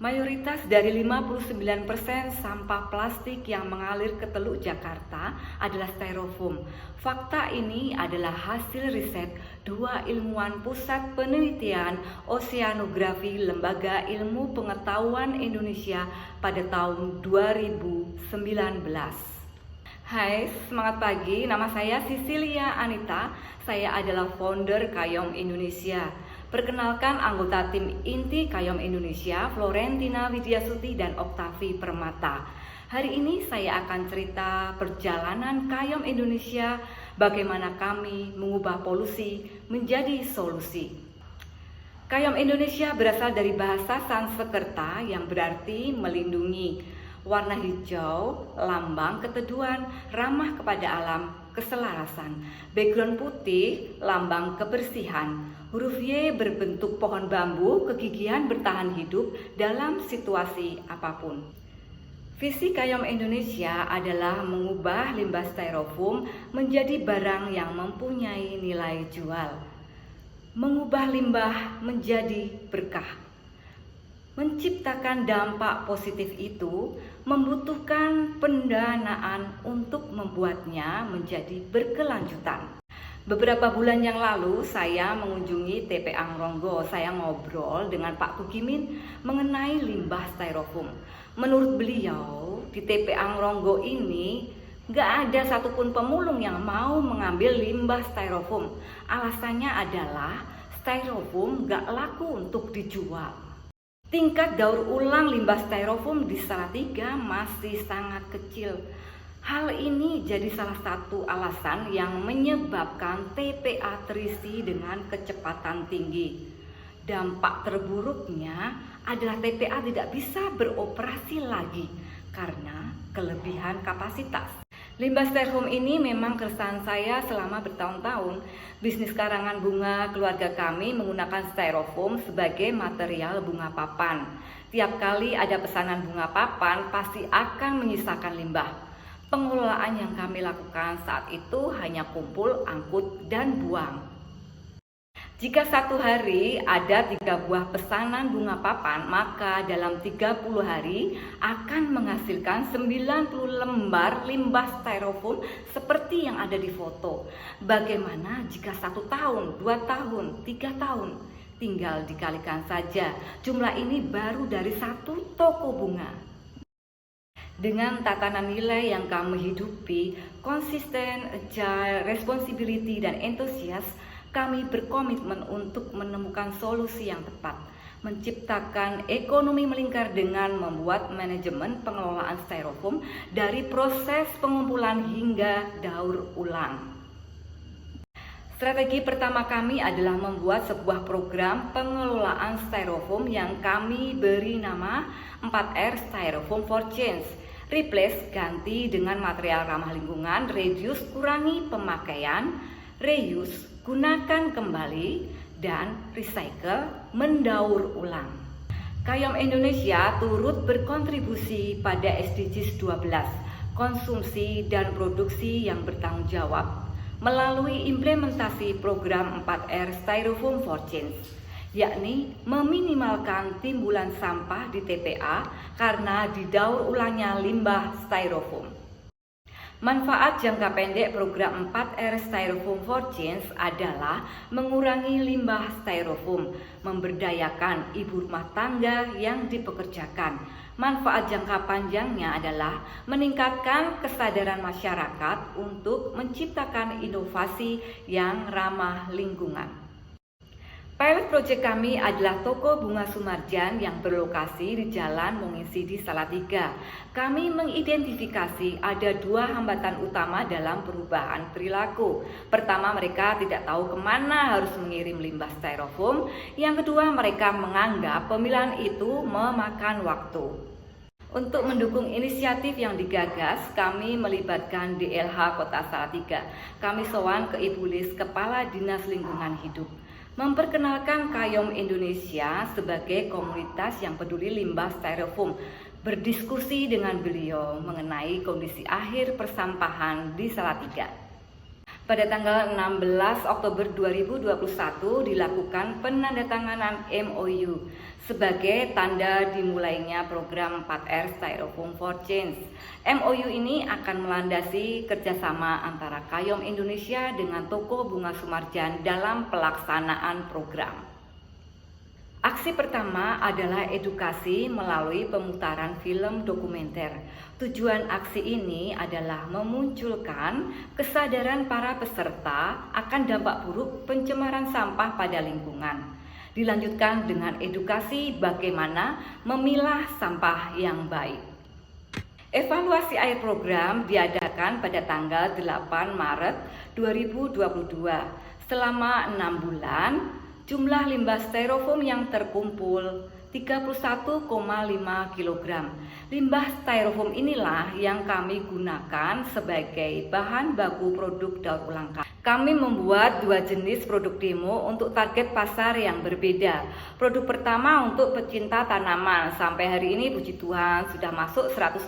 Mayoritas dari 59% sampah plastik yang mengalir ke Teluk Jakarta adalah styrofoam. Fakta ini adalah hasil riset dua ilmuwan Pusat Penelitian Oseanografi Lembaga Ilmu Pengetahuan Indonesia pada tahun 2019. Hai, semangat pagi. Nama saya Sisilia Anita. Saya adalah founder Kayom Indonesia. Perkenalkan anggota tim inti Kayom Indonesia, Florentina Widyasuti dan Oktavi Permata. Hari ini saya akan cerita perjalanan Kayom Indonesia, bagaimana kami mengubah polusi menjadi solusi. Kayom Indonesia berasal dari bahasa Sanskerta yang berarti melindungi. Warna hijau, lambang keteduhan, ramah kepada alam, keselarasan. Background putih, lambang kebersihan. Huruf Y berbentuk pohon bambu, kegigihan bertahan hidup dalam situasi apapun. Visi Kayom Indonesia adalah mengubah limbah styrofoam menjadi barang yang mempunyai nilai jual. Mengubah limbah menjadi berkah. Menciptakan dampak positif itu membutuhkan pendanaan untuk membuatnya menjadi berkelanjutan. Beberapa bulan yang lalu saya mengunjungi TPA Ngronggo. Saya ngobrol dengan Pak Tukimin mengenai limbah styrofoam. Menurut beliau, di TPA Ngronggo ini gak ada satupun pemulung yang mau mengambil limbah styrofoam. Alasannya adalah styrofoam gak laku untuk dijual. Tingkat daur ulang limbah styrofoam di Salatiga masih sangat kecil. Hal ini jadi salah satu alasan yang menyebabkan TPA terisi dengan kecepatan tinggi. Dampak terburuknya adalah TPA tidak bisa beroperasi lagi karena kelebihan kapasitas. Limbah styrofoam ini memang keresahan saya selama bertahun-tahun. Bisnis karangan bunga keluarga kami menggunakan styrofoam sebagai material bunga papan. Tiap kali ada pesanan bunga papan pasti akan menyisakan limbah. Pengelolaan yang kami lakukan saat itu hanya kumpul, angkut, dan buang. Jika satu hari ada 3 buah pesanan bunga papan, maka dalam 30 hari akan menghasilkan 90 lembar limbah styrofoam seperti yang ada di foto. Bagaimana jika 1 tahun, 2 tahun, 3 tahun? Tinggal dikalikan saja. Jumlah ini baru dari 1 toko bunga. Dengan tatanan nilai yang kami hidupi, konsisten, agile, responsibility, dan antusias, kami berkomitmen untuk menemukan solusi yang tepat, menciptakan ekonomi melingkar dengan membuat manajemen pengelolaan styrofoam dari proses pengumpulan hingga daur ulang. Strategi pertama kami adalah membuat sebuah program pengelolaan styrofoam yang kami beri nama 4R Styrofoam for Change. Replace, ganti dengan material ramah lingkungan, reduce, kurangi pemakaian, reuse, gunakan kembali, dan recycle, mendaur ulang. Kayom Indonesia turut berkontribusi pada SDGs 12, konsumsi dan produksi yang bertanggung jawab, melalui implementasi program 4R Styrofoam for Change, yakni meminimalkan timbulan sampah di TPA karena didaur ulangnya limbah styrofoam. Manfaat jangka pendek program 4R Styrofoam for Change adalah mengurangi limbah styrofoam, memberdayakan ibu rumah tangga yang dipekerjakan. Manfaat jangka panjangnya adalah meningkatkan kesadaran masyarakat untuk menciptakan inovasi yang ramah lingkungan. Pilot project kami adalah toko bunga Sumarjan yang berlokasi di Jalan Monginsidi Salatiga. Kami mengidentifikasi ada 2 hambatan utama dalam perubahan perilaku. Pertama, mereka tidak tahu kemana harus mengirim limbah styrofoam. Yang kedua, mereka menganggap pemilihan itu memakan waktu. Untuk mendukung inisiatif yang digagas, kami melibatkan DLH Kota Salatiga. Kami sowan ke Ibu Lis, Kepala Dinas Lingkungan Hidup, memperkenalkan Kayom Indonesia sebagai komunitas yang peduli limbah styrofoam, berdiskusi dengan beliau mengenai kondisi akhir persampahan di Salatiga. Pada tanggal 16 Oktober 2021 dilakukan penandatanganan MOU sebagai tanda dimulainya program 4R Styrofoam for Change. MOU ini akan melandasi kerjasama antara Kayom Indonesia dengan Toko Bunga Sumarjan dalam pelaksanaan program. Aksi pertama adalah edukasi melalui pemutaran film dokumenter. Tujuan aksi ini adalah memunculkan kesadaran para peserta akan dampak buruk pencemaran sampah pada lingkungan. Dilanjutkan dengan edukasi bagaimana memilah sampah yang baik. Evaluasi akhir program diadakan pada tanggal 8 Maret 2022. Selama 6 bulan, jumlah limbah styrofoam yang terkumpul 31,5 kg. Limbah styrofoam inilah yang kami gunakan sebagai bahan baku produk daur ulang. Kami membuat 2 jenis produk demo untuk target pasar yang berbeda. Produk pertama untuk pecinta tanaman. Sampai hari ini puji Tuhan sudah masuk 150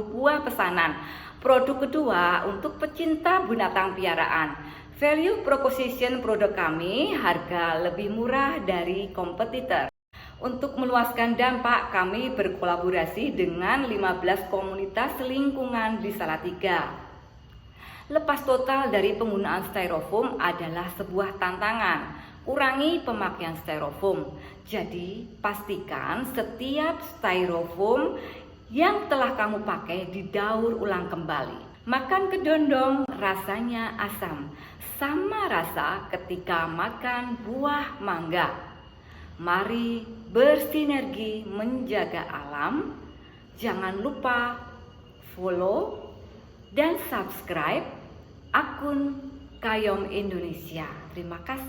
buah pesanan. Produk kedua untuk pecinta binatang piaraan. Value proposition produk kami harga lebih murah dari kompetitor. Untuk meluaskan dampak, kami berkolaborasi dengan 15 komunitas lingkungan di Salatiga. Lepas total dari penggunaan styrofoam adalah sebuah tantangan. Kurangi pemakaian styrofoam. Jadi, pastikan setiap styrofoam yang telah kamu pakai didaur ulang kembali. Makan kedondong rasanya asam, sama rasa ketika makan buah mangga. Mari bersinergi menjaga alam. Jangan lupa follow dan subscribe akun Kayom Indonesia. Terima kasih.